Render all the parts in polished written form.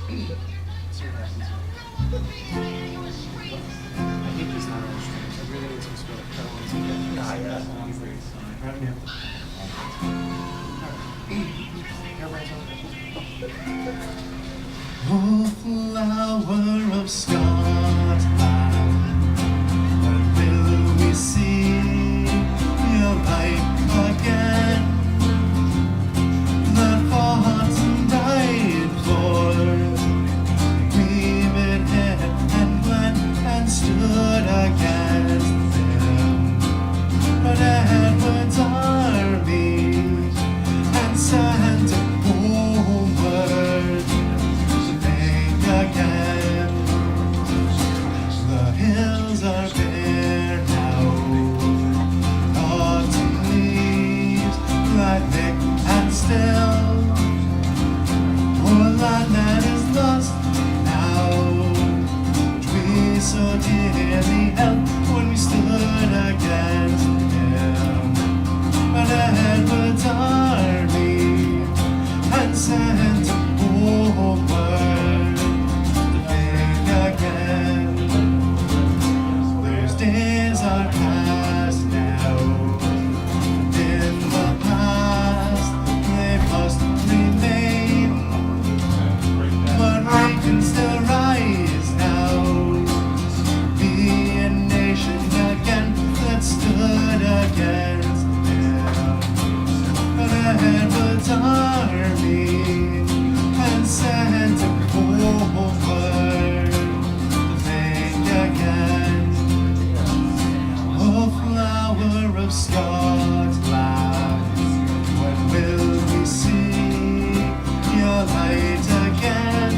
See what happens. I hate these non-roll strings. I really need some sort of pedal ones to get. Yeah. Right now. Everybody's over. Oh, flower of Scotland, when will we see your light again? That fought and died for women and went and stood against them. But Edward's army and sent homeward to think again. The hills are bare now, autumn leaves lie thick and still. Oh, land that is lost now, which we so dearly held when we stood against him. But Edward's army and sent homeward to think again. Those days are past now, and in the past they must remain. But we can still rise now, be a nation again that stood against him. But Edward's army and sent homeward to think again. Oh, flower of Scotland, when will we see your light again?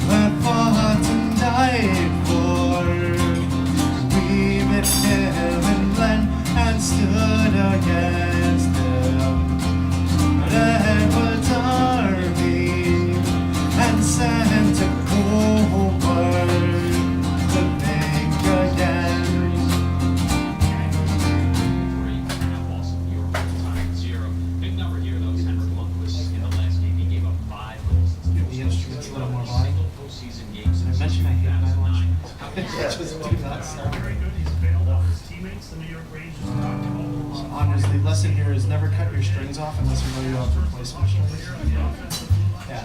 That fought and died for we met him and Glen and stood against him. But Edward's army and sent homeward to think again. Give the instruments a little more volume. I mentioned I hate nylon strings. Just do not sound. Honestly, the lesson here is never cut your strings off unless you know you have replacement strings. Yeah.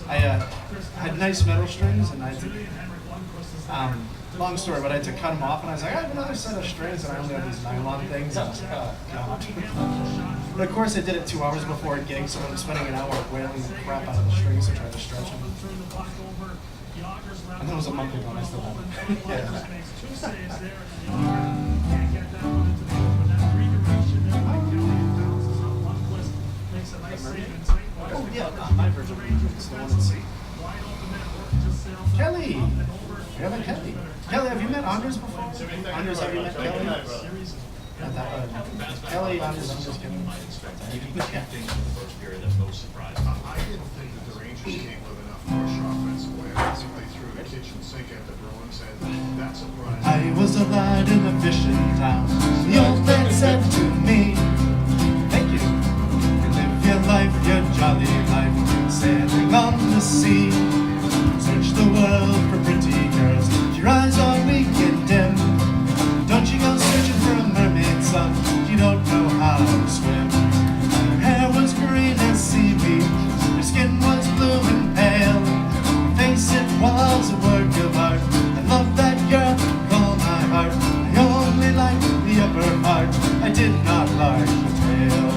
I had nice metal strings and I had to, long story, but I had to cut them off and I was like, I have another set of strings and I only have these nylon things. And I was like, oh, God. But of course I did it 2 hours before a gig, so I'm spending an hour wailing the crap out of the strings to try to stretch them. And that was a month ago and I still haven't. Yeah. Oh yeah, my version. It's the one in C. Kelly! We haven't Kelly. Kelly, have you met Anders before? Anders, have you met Kelly? Not that one. Kelly, Anders, I'm just kidding. I didn't think that the Rangers came with enough rush offense the way I basically threw the kitchen sink at the Bruins, and that's a prize. I was a lad in a fishing town. The old man said to me, thank you. Live your life, your jolly life, sailing on the sea. Search the world for pretty girls, your eyes are weak and dim. Don't you go searching for a mermaid, son, you don't know how to swim. Her hair was green as seaweed, her skin was blue and pale. Her face, it was a work of art. I loved that girl with all my heart. I only liked the upper part, I did not like the tail.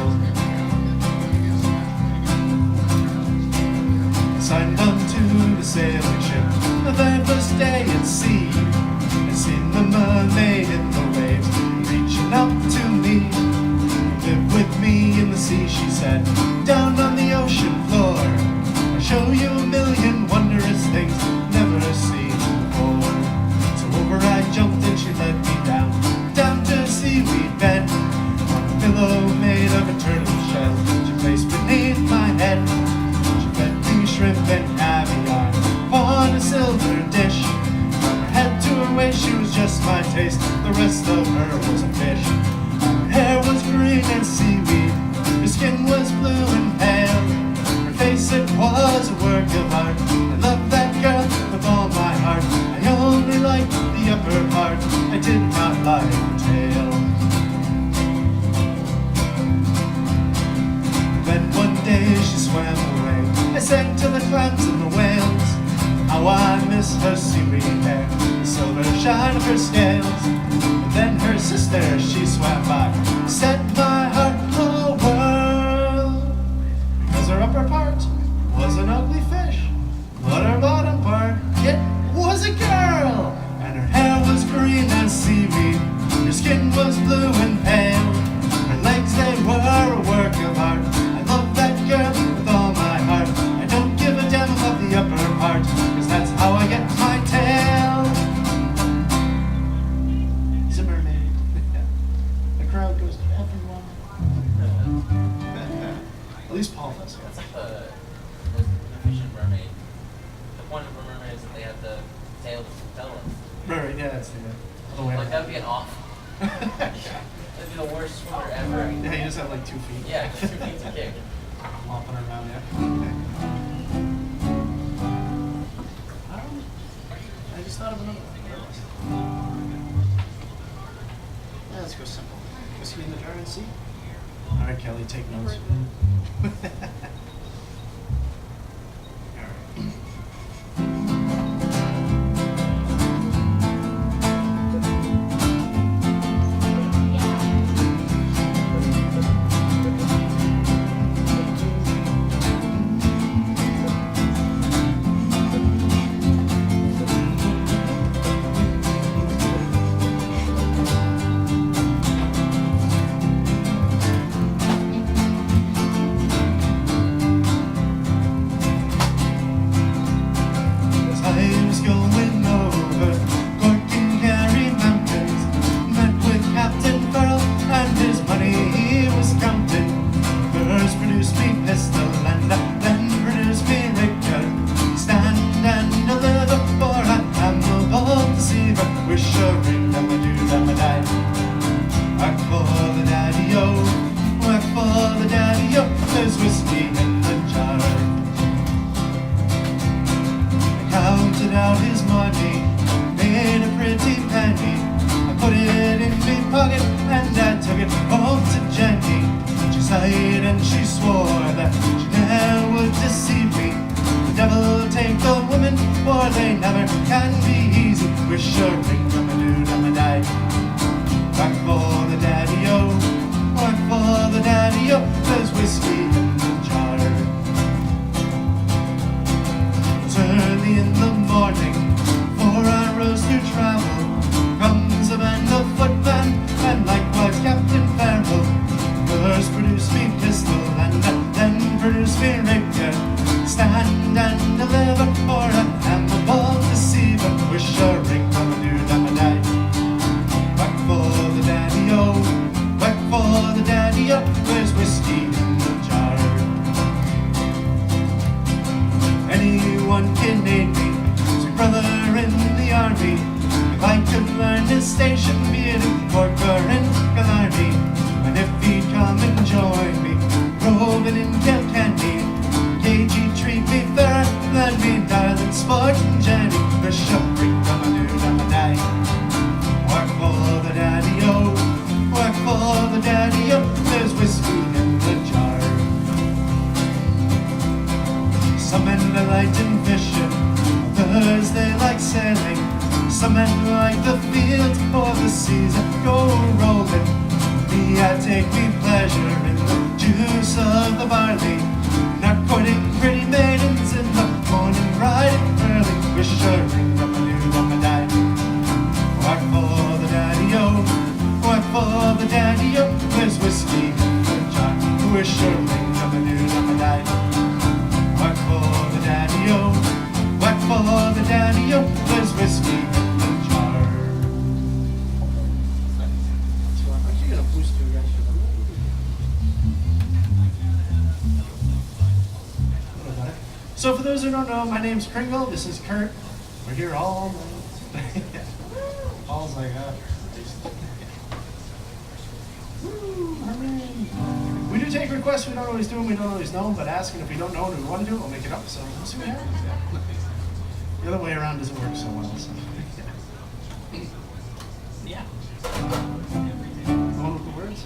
Signed on to the sailing ship the very first day at sea. I seen the mermaid in the waves reaching out to me. Live with me in the sea, she said, down on the ocean floor. I'll show you a million wondrous things never seen before. So over I jumped and she led me down to a seaweed bed. On a pillow made of a turtle shell, she placed beneath my head. She fed me shrimp and caviar on a silver dish. From her head to sang to the clams and the whales how I miss her seaweed hair, the silver shine of her scales. And then her sister, she swam by, set my heart a whirl, because her upper part was an ugly fish, but her bottom part, it was a girl. And her hair was green as seaweed, her skin was blue and pale, her legs, they were a work of art. I love that girl with all my heart. I don't give a damn about the upper part, cause that's how I get my tail. He's a mermaid. The crowd goes to everyone. At least Paul does. That's like the efficient mermaid. The point of a mermaid is that they have the tail to propel them. Right, yeah, that's the other way Like that around. would be an off. That'd be the worst swimmer ever. Yeah, you just have like 2 feet. Yeah, 2 feet to kick. Flopping around, yeah. I just thought of another one. Yeah, let's go simple. Whiskey in the jar and see. All right, Kelly, take notes. All right. Time's going over Cork and Kerry mountains. Met with Captain Pearl and his money he was counting. First produced me pistol and then produced me rapier. Stand and deliver for a Hamilton deceiver. Wish a ring that would do them a die. Whack for the daddy-o, whack for the daddy-o. There's whiskey in the jar. Counted out his money, made a pretty penny. I put it in my pocket and I took it home to Jenny. She sighed and she swore that she never would deceive me. The devil take the women, for they never can be easy. Wish a ring, dum-a-doo-dum-a-die. Whack for the daddy-o, whack for the daddy-o. There's whiskey in the jar. Early in the morning, before I rose to travel, comes a band of footmen, and likewise Captain Farrell. First produced me pistol, and then produced me rapier. Stand and deliver for a Hamilton deceiver. Wish a ring, dum-a-doo-dum-a-die. Whack for the daddy-o, whack for the daddy-o. There's whiskey in the jar. Anyone can aid me, so brother in the army. If I could learn his station, be it in Cork or in Gallagher. And if he'd come and join me, roving in Kilkenny, Gage he'd treat me fair, than me darling sport and Jenny. Bishop, ring, dum-a-doo-dum-a-die. Whack for the daddy-o, whack for the daddy-o. There's whiskey in the jar. Some men delight in fishing, others they like sailing. Some men like the fields or the seas that go rolling. Me, I take me pleasure in the juice of the barley, not courting pretty maidens in the morning, riding early. Wish a ring, dum-a-doo-dum-a-die. Whack for the daddy-o, whack for the daddy-o. There's whiskey in the jar. Wish a ring, dum-a-doo-dum-a-die. Whack for the daddy-o, whack for the daddy-o. There's whiskey in the jar. So I'm actually gonna boost you guys for them. So for those who don't know, my name's Kryngle. This is Kurt. We're here all night. Paul's like, woo, hooray. We do take requests. We don't always do them. We don't always know them. But ask, and if we don't know and we want to do it, we'll make it up. So we'll see what happens. Yeah. The other way around doesn't work so well. So. Yeah. The one with the words?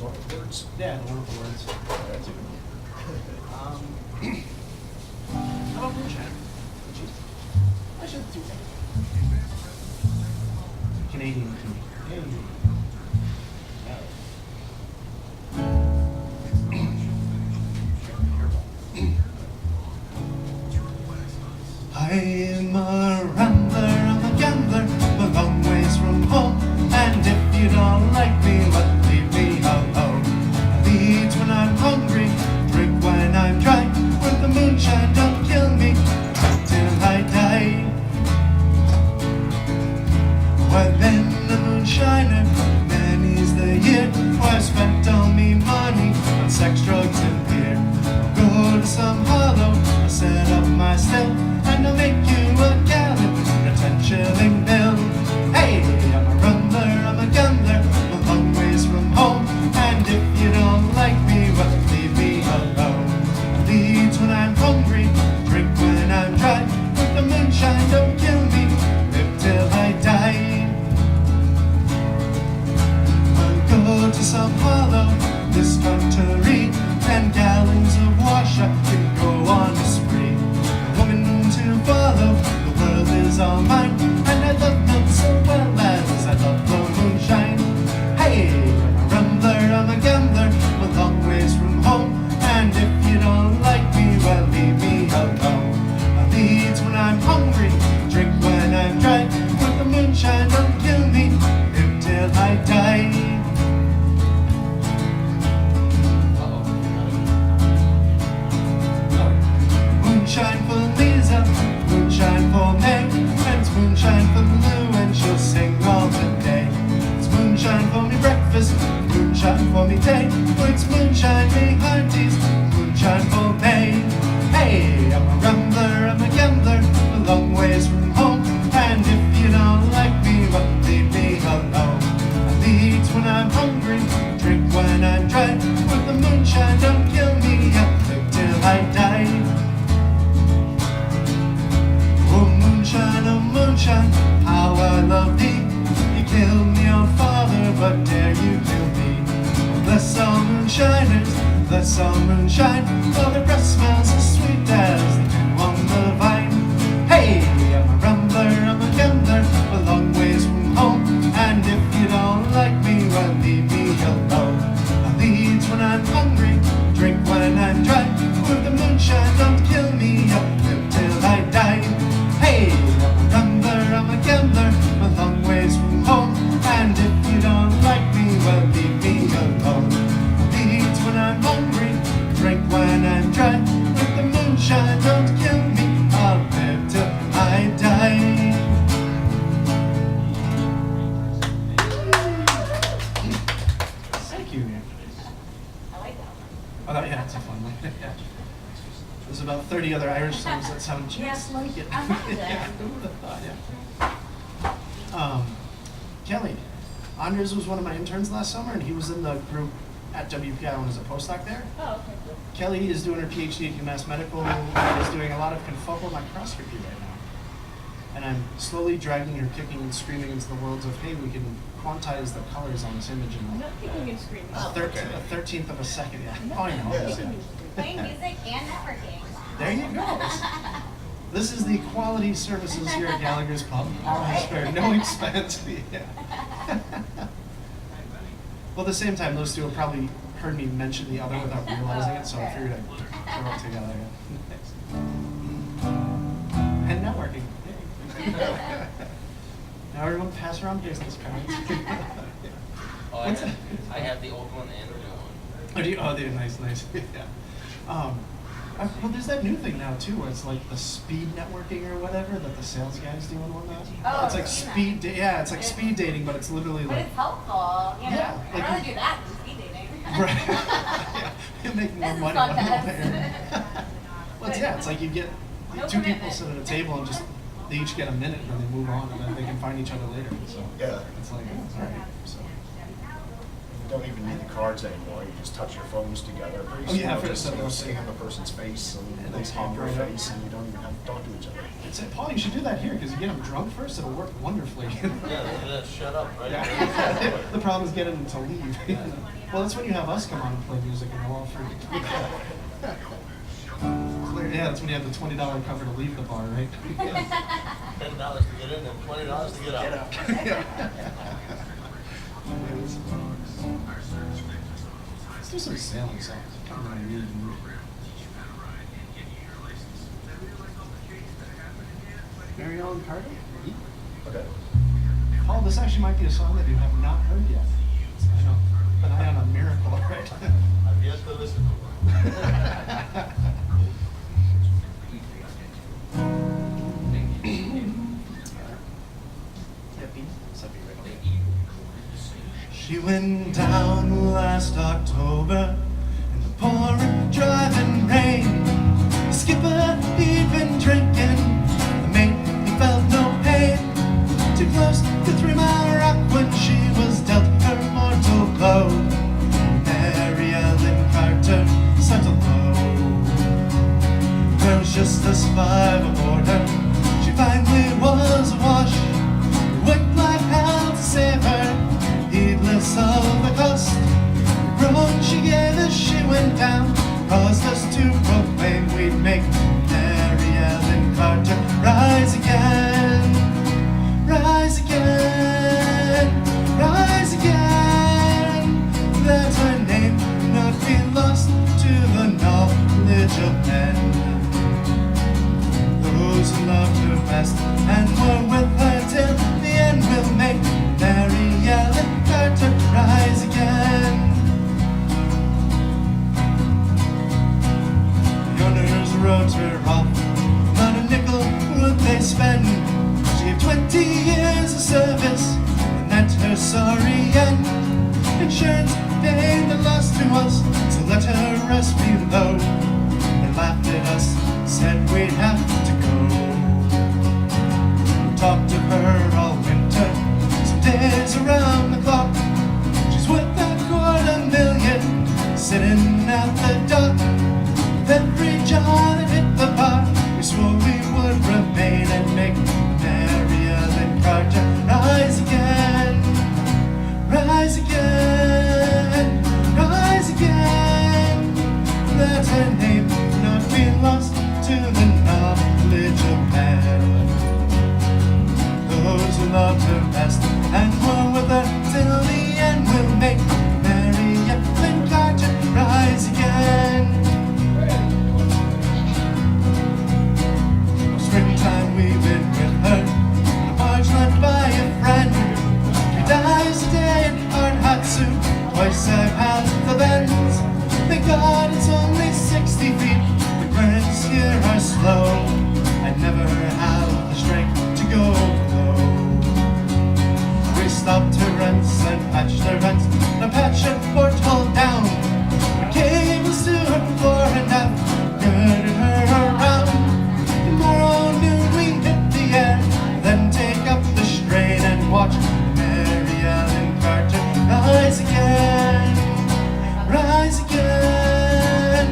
Words. Yeah, the one with the words. That's a good one. sunshine, oh, the breath smells as sweet as the dew on the vine. Hey, I'm a rambler, I'm a gambler, a long ways from home. And if you don't like me, well, leave me alone. I'll eat when I'm hungry, drink when I'm dry. With the moonshine, don't kill me, I'll live till I die. Hey, I'm a rambler, I'm a gambler, a long ways from home. And if you don't like me, well, leave me alone. I'll eat when I'm hungry, drink when I'm dry. With the moonshine, don't kill me, I'll live till I die. Thank you. I like that one. Oh, yeah, it's a fun one. Yeah. There's about 30 other Irish songs that sound just like it. I love Yeah, that. who would have thought, yeah. Kelly, Anders was one of my interns last summer, and he was in the group at WPI when as a postdoc there. Oh, okay, cool. Kelly is doing her PhD at UMass Medical and is doing a lot of confocal microscopy right now. And I'm slowly dragging her kicking and screaming into the worlds of, hey, we can quantize the colors on this image I'm in not kicking and screaming. a 13th of a second. Yeah. Oh, I know. Kicking Yeah. and screaming. Playing music and networking. There you go. This is the quality services here at Gallagher's Pub. All is spared, no expense. Yeah. Well, at the same time, those two have probably heard me mention the other without realizing it, so I figured I'd throw it together. And networking. Yay. Now everyone pass around business cards. Oh, What's that? I have the old one and the new one. Oh, do you, oh, they're nice. Yeah. Well, there's that new thing now too, where it's like the speed networking or whatever that the sales guys do and whatnot. Oh, It's like I've seen speed. that. Yeah, it's like speed dating, but it's literally But like. it's helpful, you know. Yeah, like I'd rather you- do that than speed dating. Right. Yeah, you make more This is money fun when you're fast. there. Well, it's like you get No two people commitment. sit at a table and just they each get a minute and then they move on and then they can find each other later. So Yeah. it's like all right. So. You don't even need the cards anymore. You just touch your phones together. Pretty Oh, yeah, soon for just, the- sitting on the person's face and they they hum your type right up. face and you don't even have to talk to each other. It's Paul, you should do that here because you get them drunk first. It'll work wonderfully. Yeah, shut up, right? Yeah. The problem is getting them to leave. Well, that's when you have us come on and play music and they're all free. Yeah, that's when you have the $20 cover to leave the bar, right? $10 to get in and $20 to get out. Let's do some sailing songs. Come on, I really need. Mary Ellen Carter? Okay. Paul, this actually might be a song that you have not heard yet. I know. An eye on a miracle, right? I've yet to listen to it. She went down last October in the pouring, driving rain. The skipper, he'd been drinking. The mate, he felt no pain. Too close to 3 Mile Rock when she was dealt her mortal blow. Mary Ellen Carter sent a low. There was just us 5 aboard her. She finally was awash. We worked like hell to save her, heedless of the cost. The groan she gave as she went down caused us to proclaim we'd make Mary Ellen Carter rise again, rise again, rise again. That her name not be lost to the knowledge of men. Those who loved her best and were with her till the end will make Mary Ellen Carter rise again. The owners wrote her off, not a nickel would they spend. She gave 20 years of service, and that's her sorry end. Insurance paid the loss to us, so let her rest below. They laughed at us, said we'd have to go. Talked to her all winter, some days around the clock. She's worth $250,000, sitting at the dock. With every jar that hit the bar, we swore we would remain and make Mary Ellen Carter rise again, rise again, rise again. does her name not be lost to the knowledge of man? Those who loved her best and were with her till the end will make Mary Evelyn Carter rise again. Springtime we've been with her, a barge led by a friend. 3 dives a day in hard hot soup, twice I've had the bends. Thank God it's only 60 feet, the currents here are slow. I never have the strength to go below. We stopped her rents and patched her vents, and patched her porthole down. We cables to her fore and aft, girded her around. Tomorrow noon we hit the air, then take up the strain and watch Mary Ellen Carter rise again, rise again,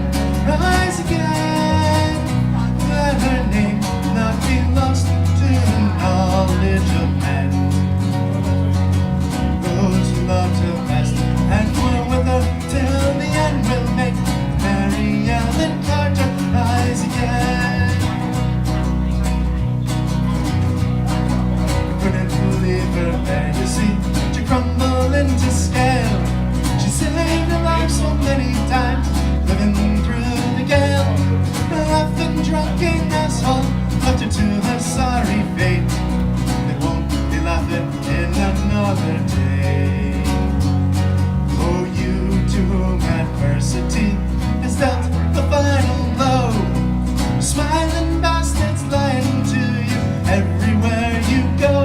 rise again. Let her name not be lost to the knowledge of men. Those who loved her best and were with her till the end will make Mary Ellen Carter rise again. Couldn't believe her there, you see, to crumble into scale. She saved her life so many times, living through the gale. A laughing, drunken asshole left her to her sorry fate. They won't be laughing in another day. Oh, you to whom adversity has dealt the final blow, smiling bastards lying to you everywhere you go.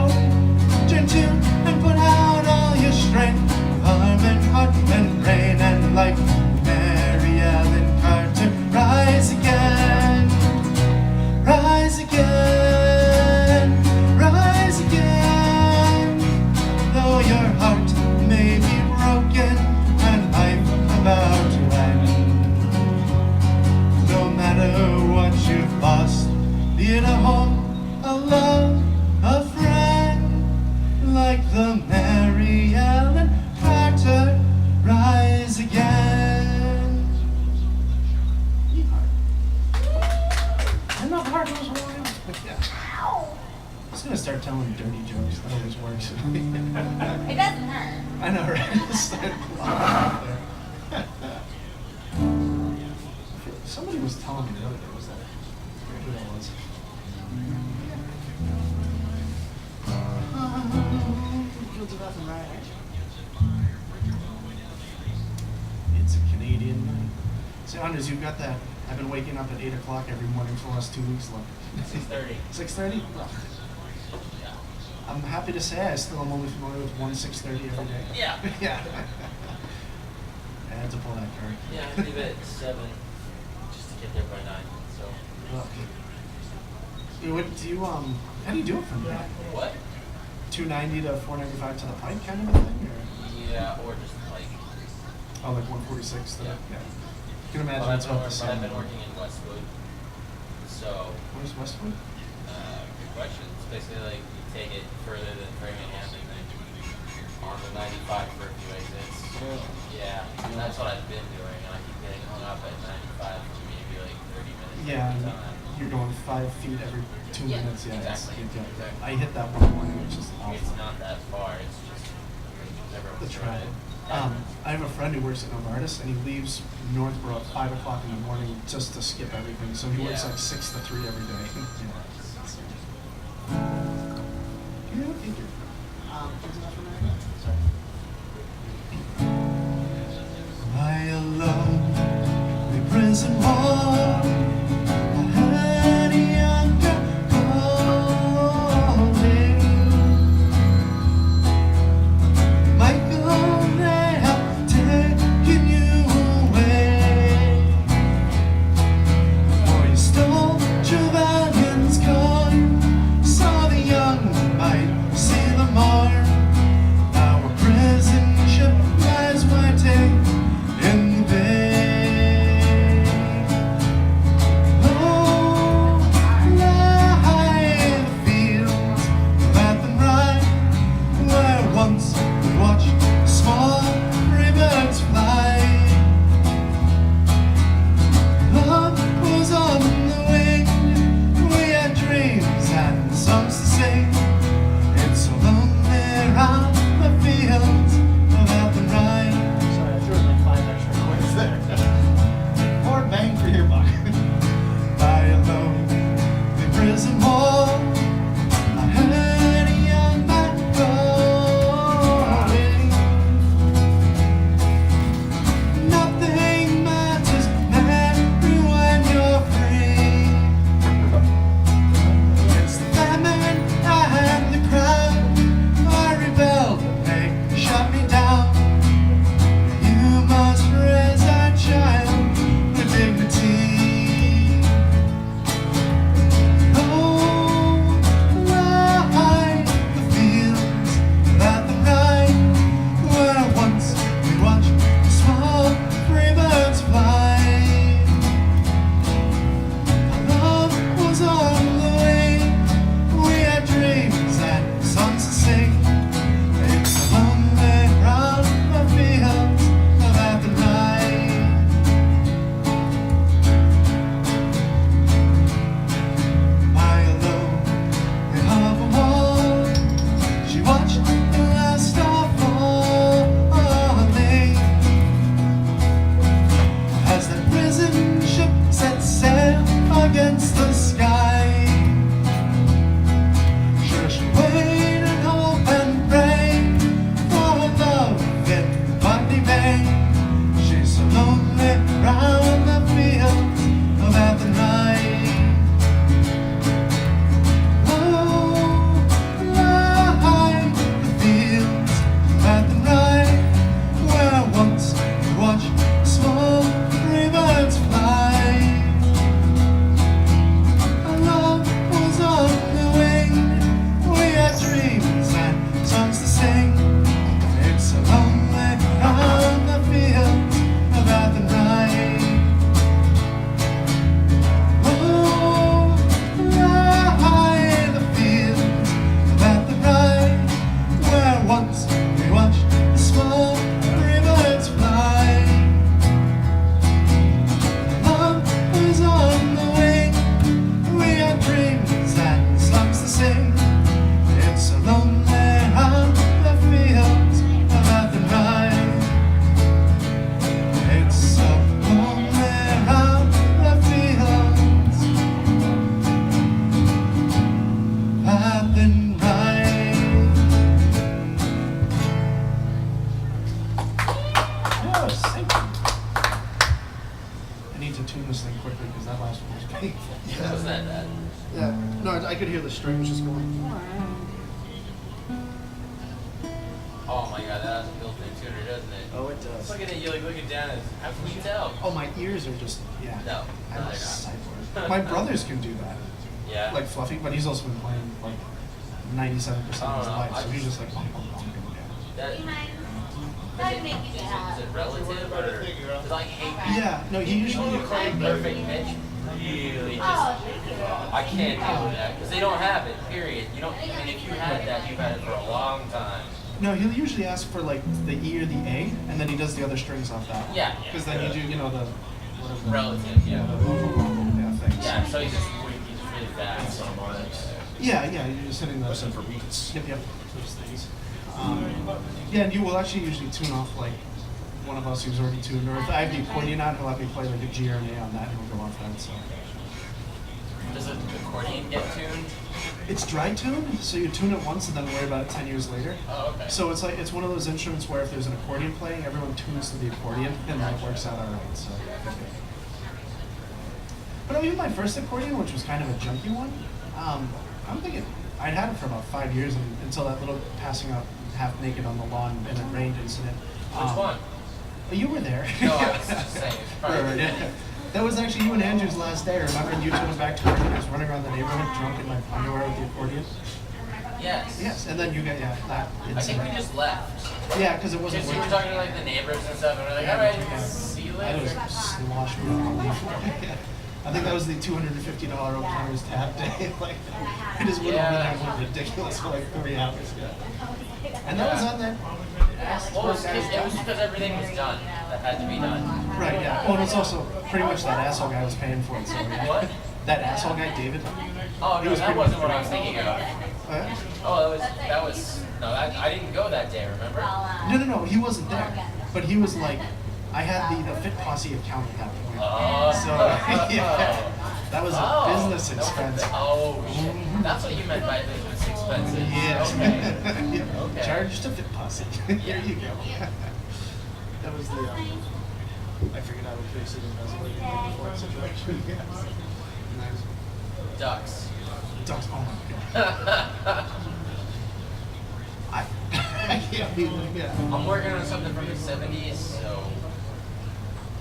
Turn to and put out all your strength, arm and heart and brain and life. Mary Ellen Carter, rise again, rise again, rise again. Though your heart may be broken and life about to end, no matter what you've lost, be it a home, a love, a friend, like the Mary Ellen Carter, rise again. I know hard those words. Yeah. I'm just gonna start telling dirty jokes. That always works. It doesn't hurt. I know, right? Just start laughing out there. Somebody was telling me the other day, was that? I forget who that was. It's a Canadian night. So, Anders, you've got that. I've been waking up at 8 o'clock every morning for the last 2 weeks. Look. 6:30. 6:30? I'm happy to say I still am only familiar with 6:30 every day. Yeah. Yeah. I had to pull that card. Yeah, I leave at 7 just to get there by 9. So. Look. What do you how do you do it from there? What? 290 to 495 to the pipe kind of a thing, or Yeah, or just like. oh, like 146 to Yeah. yeah. You can imagine Well, it's about the I've same. been working in Westwood, so. Where's Westwood? Good question. It's basically like you take it further than Framingham and then on the 95 for a few exits. Yeah, and that's what I've been doing, and I keep getting hung up at 95 for maybe like 30 minutes Yeah, every and time. you're going 5 feet every 2 Yeah, minutes. Yeah, exactly, yeah. exactly. I hit that one morning, which is It's awful. not that far, it's just everyone's The trying travel. it. I have a friend who works at Novartis, and he leaves Northborough at 5 o'clock in the morning just to skip everything. So he works Yeah. like 6 to 3 every day. Yeah, thank you. My lonely prison wall, I had a younger calling. Michael, they have taken you away, for you stole Trevelyan's coin, saw the young might see the mark. Now a prison ship lies waiting in the bay. thing quickly because that last one was painful. That wasn't that bad. Yeah. No, I could hear the strings just going. Oh my god, that has a built-in tuner, doesn't it? Oh, it does. Look at it, you're like looking down and how can you tell? Oh, my ears are just, yeah. No, I'm no, a they're not. cyborg. My brothers can do that. Yeah. Like Fluffy, but he's also been playing like 97% of his I don't know, life, I so he's just- just like bonk, bonk, bonk, bonk. That, Behind. That would make you is sad. it relative or? Because I hate Yeah, no, he usually. perfect pitch. Really just. Oh, thank you. I can't deal with that because they don't have it. Period. You don't. I mean, if you had that, you've had it for a long time. No, he'll usually ask for like the E or the A, and then he does the other strings off that. Yeah. Because then you do, you know, the whatever the- Relative, yeah. the yeah things. Yeah. So he's just really fast. Yeah, you're just hitting those. Listen for beats. Yep, those things. Yeah, and you will actually usually tune off like one of us who's already tuned, or if I have the accordion on, he'll have me play like a G or an A on that, and we'll go off that. So Does the accordion get tuned? it's dry tuned, so you tune it once and then worry about it 10 years later. Oh, okay. So it's like it's one of those instruments where if there's an accordion playing, everyone tunes to the accordion, and that works out all right. So. But no, even my first accordion, which was kind of a junky one, I'm thinking I'd had it for about 5 years until that little passing out half naked on the lawn in a rain incident. Which one? You were there. No, I was just saying. Right, yeah. That was actually you and Andrew's last day. Remember, and you two went back to work and I was running around the neighborhood drunk in my underwear with the accordion? Yes. Yes, and then you got, yeah, that I think incident. we just left. Yeah, because it wasn't Because you were working. talking to like the neighbors and stuff, and we're like, all right, Yeah. see you I was later. sloshed with unbelievable. I think that was the $250 overtimer's tab day. Like, I just went over there and went ridiculous for like 3 hours. Yeah. And that was on that. Well, it was because everything was done that had to be done. Right, yeah. Oh, and it's also pretty much that asshole guy was paying for it. So, yeah. What? That asshole guy, David. Oh, He no, was that pretty wasn't much what I was thinking of. Uh, Oh, no, I didn't go that day, remember? no, he wasn't there. But he was like, I had the Fit Posse account at that point. Oh. So, yeah, that was a business expense. Oh, shit. That's what you meant by business expenses. Yes. Okay. Yeah. Okay. Charge to Fit Posse. There you go. That was the, I figured I would fix it in before situation. Yes. Nice. Ducks. Ducks, oh my god. I can't even, yeah. I'm working on something from the 70s, so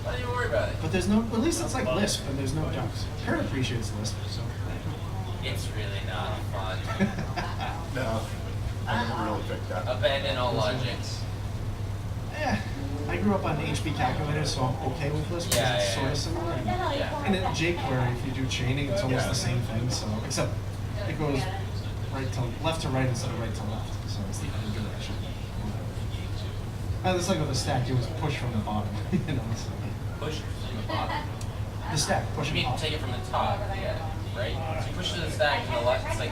don't even worry about it. But there's no, at least it's like Lisp and there's no ducks. Kurt appreciates Lisp, so. It's really not fun. No, I never really picked that. Abandon all logics. Yeah. I grew up on HP calculators, so I'm okay with Lisp because Yeah, it's yeah, sort yeah. of similar. Yeah. And in jQuery, if you do chaining, it's almost the same thing, so, except it goes right to left to right instead of right to left, so it's the other direction. And it's like with a stack, you always push from the bottom, you know, so. Push from the bottom. The stack, You pushing mean off. take it from the top, yeah, right? So you push to the stack to the left, it's like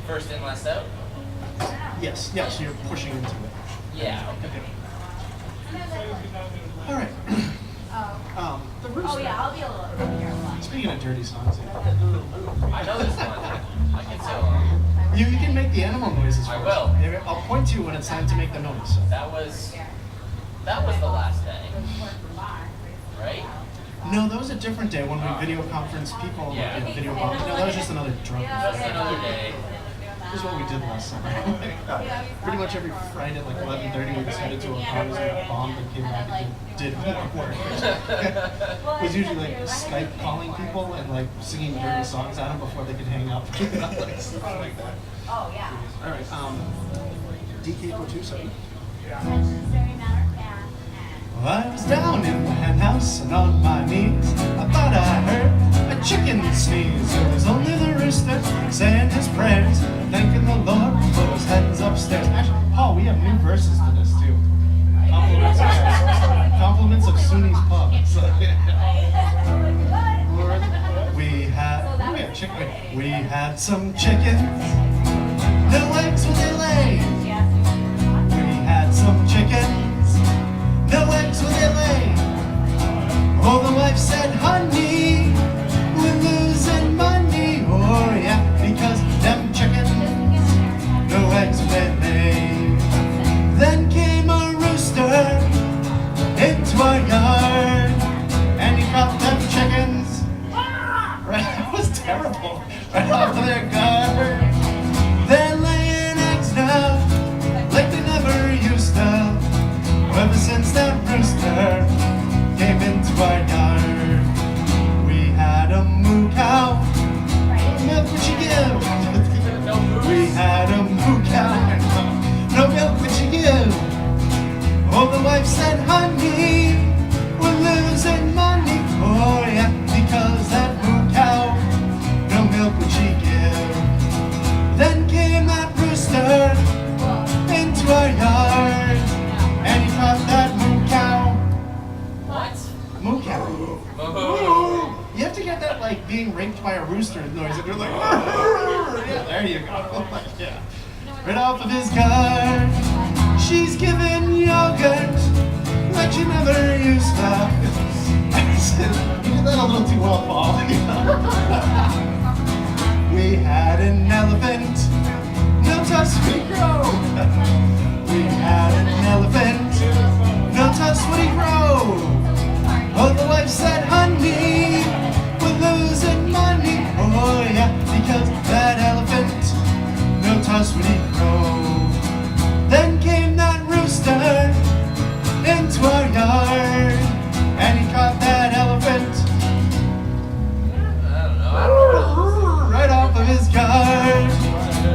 first in, last out? Yes, yeah, so you're pushing into it. Yeah, okay. All right. The rooster. Oh, yeah, I'll be a little careful. Speaking of dirty songs, I know this one. I can tell. you can make the animal noises. I first. will. Yeah, I'll point to you when it's time to make the noise. So. That was the last day, right? No, that was a different day when we video conference people. Yeah. Like, video call. No, that was just another drunk. Just another day. This is what we did last summer. Pretty much every Friday at like 11:30, we decided to a car was like bombed and came back and did more work. It was usually like Skype calling people and like singing dirty songs at them before they could hang up. Like stuff like that. Oh, yeah. All right. DK427. Well, I was down in the hen house and on my knees. I thought I heard a chicken sneeze. It was only the rooster saying his prayers, thanking the Lord for his headings upstairs. Actually, Paul, we have new verses to this too. Compliments of Sunni's pub. So, Lord, we had chicken. We had some chickens. No eggs when they lay. We had some chickens. No eggs when they lay. Oh, the wife said, honey, we're losing money. Oh, yeah, because them chickens, no eggs when they lay. Then came a rooster into our yard, and he dropped them chickens to get that like being raped by a rooster noise, and you're like, yeah, there you go. Yeah. Right off of his car, she's giving yogurt like she never used to. You did that a little too well, Paul. We had an elephant, no tusk would he grow. We had an elephant, no tusk would he grow. Oh, the wife said, honey, we're losing money. Oh yeah, because that elephant, no tusk would he grow. Then came that rooster into our yard, and he caught that elephant right off of his guard.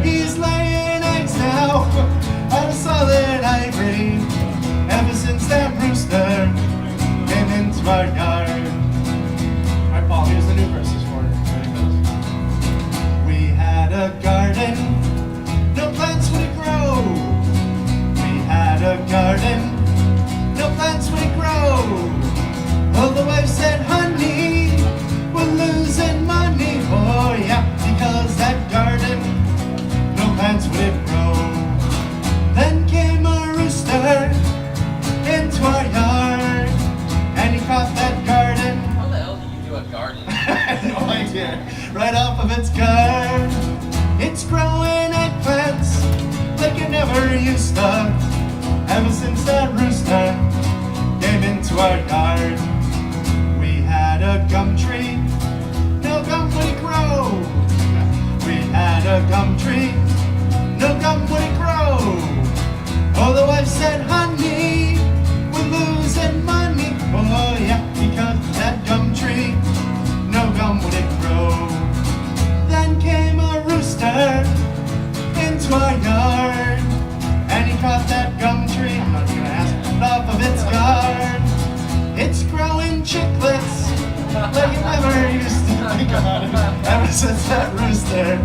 He's laying eggs now out of solid ivory ever since that rooster came into our yard. Alright, Paul, here's the new verses for you. Ready, guys? We had a garden, no plants would it grow. We had a garden, no plants would it grow. Well, the wife said, honey, we're losing money. Oh yeah, because that garden, no plants would it grow. Then came a rooster into our yard, and he caught that garden. How the hell do you do a garden? No idea. Right off of its guard. It's growing eggplants like it never used to. Ever since that rooster came into our yard. We had a gum tree, no gum would it grow. We had a gum tree, no gum would it grow. Oh, the wife said, honey, we're losing money. Oh yeah, because that gum tree, no gum would it grow. Then came a rooster into our yard, and he caught that gum tree. I'm not gonna ask it off of its guard. It's growing chiclets like it never used to. Think about it. Ever since that rooster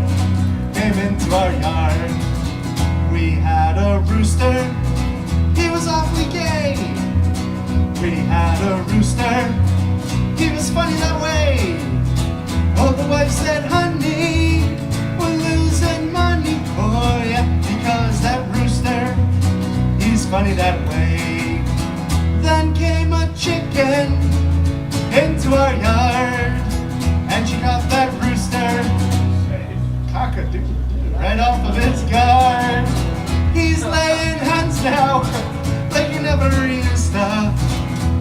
came into our yard. We had a rooster, he was awfully gay. We had a rooster, he was funny that way. Oh, the wife said, honey, we're losing money. Oh yeah, because that rooster, he's funny that way. Then came a chicken into our yard, and she caught that rooster cock-a-doodle-doo right off of its guard. He's laying hens now like he never used to.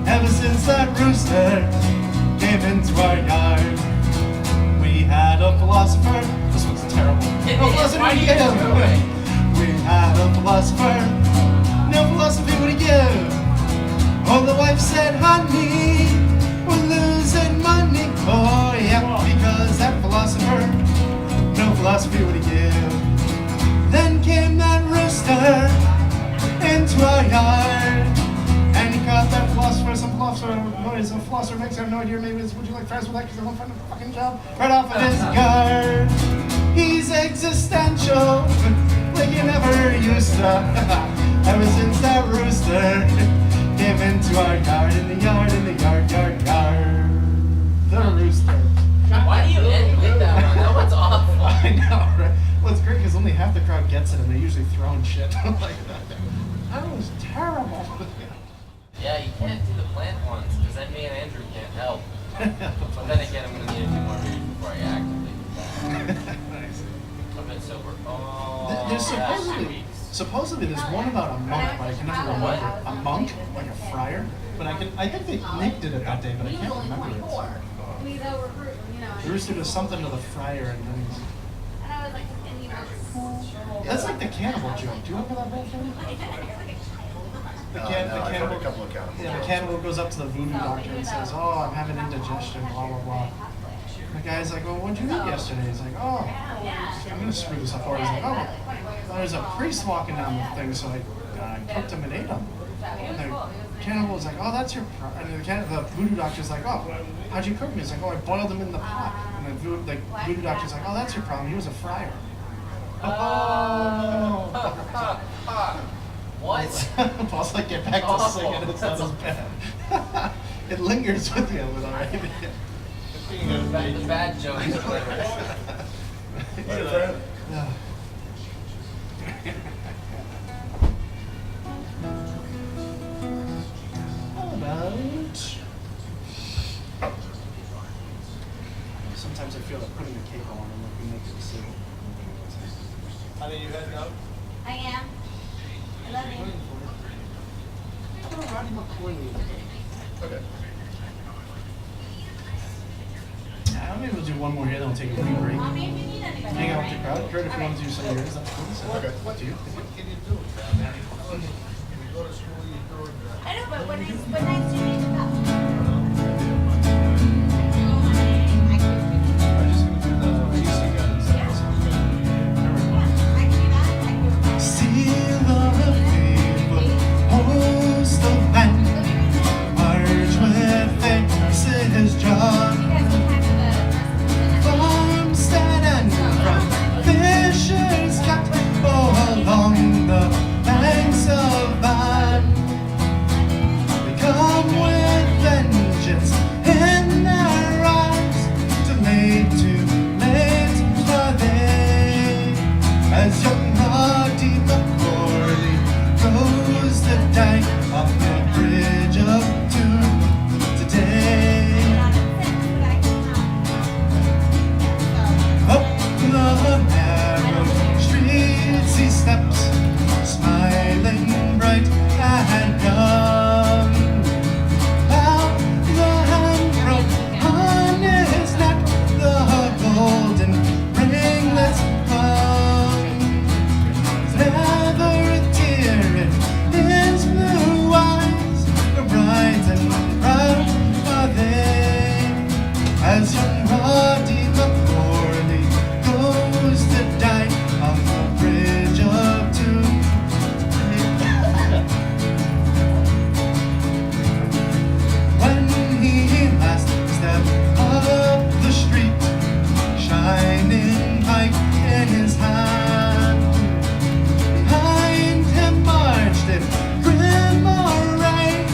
Ever since that rooster came into our yard. We had a philosopher. This one's terrible. No philosophy would he give. We had a philosopher. No philosophy would he give. Oh, the wife said, honey, we're losing money. Oh yeah, because that philosopher, no philosophy would he give. Then came that rooster into our yard, and he caught that philosopher. Some philosopher noise a philosopher makes. I have no idea. Maybe it's, would you like fries with that because I won't find a fucking job. Right off of his guard. He's existential like you never used to. Ever since that rooster came into our yard, in the yard, in the yard, yard, yard. The rooster. Why do you end with that one? That one's awful. I know, right? Well, it's great because only half the crowd gets it, and they're usually throwing shit like that. That was terrible. Yeah, you can't do the plant ones, because then me and Andrew can't help. But then again, I'm going to need a few more beers before I actively do that. Nice. I've been sober. Oh, There's yeah, supposedly there's one about a monk, but I can never remember. A monk, like a friar. But I think Nick did it that day, but I can't remember it. So. We though recruit, The rooster does something to the friar, and then he's. and I was like, and you know, That's like the cannibal joke. Do you remember that whole thing? The No, I've heard cannibal. a couple of cannibals. Yeah, the cannibal goes up to the voodoo doctor and says, "Oh, I'm having indigestion, blah blah blah." The guy's like, "Well, what'd you eat yesterday?" He's like, "Oh, I'm gonna screw this up for you." He's like, "Oh, well, there's a priest walking down the thing, so I cooked him and ate him." And the cannibal's like, "Oh, that's your problem." And the voodoo doctor's like, "Oh, how'd you cook him?" He's like, "Oh, I boiled him in the pot." And the voodoo doctor's like, "Oh, that's your problem. He was a friar." Oh. What? Paul's like, get back to singing. It's not as bad. It lingers with you a little, right? The bad jokes. My friend. Yeah. How about? Sometimes I feel like putting the cake on and we make a decision. Honey, you heading out? I am. I love you. Roddy McCoy. Okay. Yeah, maybe we'll do one more here, then we'll take a wee break. Mommy, if you need anybody. Hang out with the right? crowd. Kurt, if you want to do some of yours, that's cool. So Okay. what do you? What can you do? You go to school, you do it. I know, but what nights do you need to come? I'm just gonna do the AC guns. I can do that. I can do that. Seal of the people, host of men, march with faces drawn. You guys can have the Farmstead and from Fisher's Cut, oh, along the banks of Van. They come with vengeance in their eyes, too late for they. As young Roddy McCorley goes to die on the bridge of Doom today. Up the narrow streets he steps, smiling bright and young. Out the handrope on his neck, the golden ringlets hung. Never a tear in his blue eyes, bright and proud are they. As young Roddy McCorley goes to die on the bridge of Doom. When he last stepped up the street, shining pike in his hand, behind him marched in grim array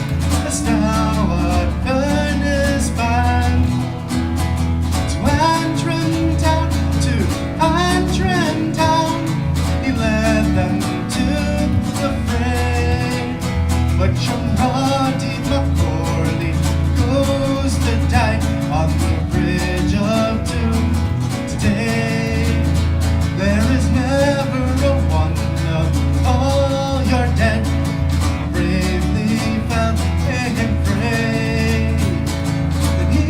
a stalwart earnest band. To Antrim town, he led them to the fray. But young Roddy McCorley goes to die on the bridge of Doom today. There is never a one of all your dead who bravely fell in fray. And he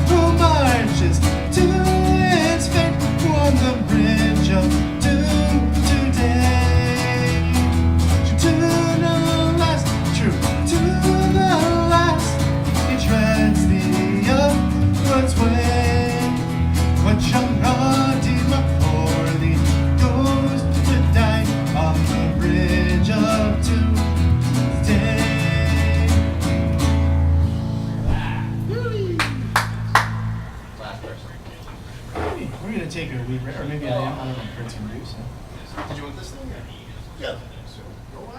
who marches to his fate on the bridge of Doom today. True to the last, true to the last, he treads the upwards way. But young Roddy McCorley goes to die on the bridge of Doom today. Last person. We're gonna take a wee break, or maybe I am. I don't know what Kurt's gonna do. So. Did you want this thing? Yeah. So, go on.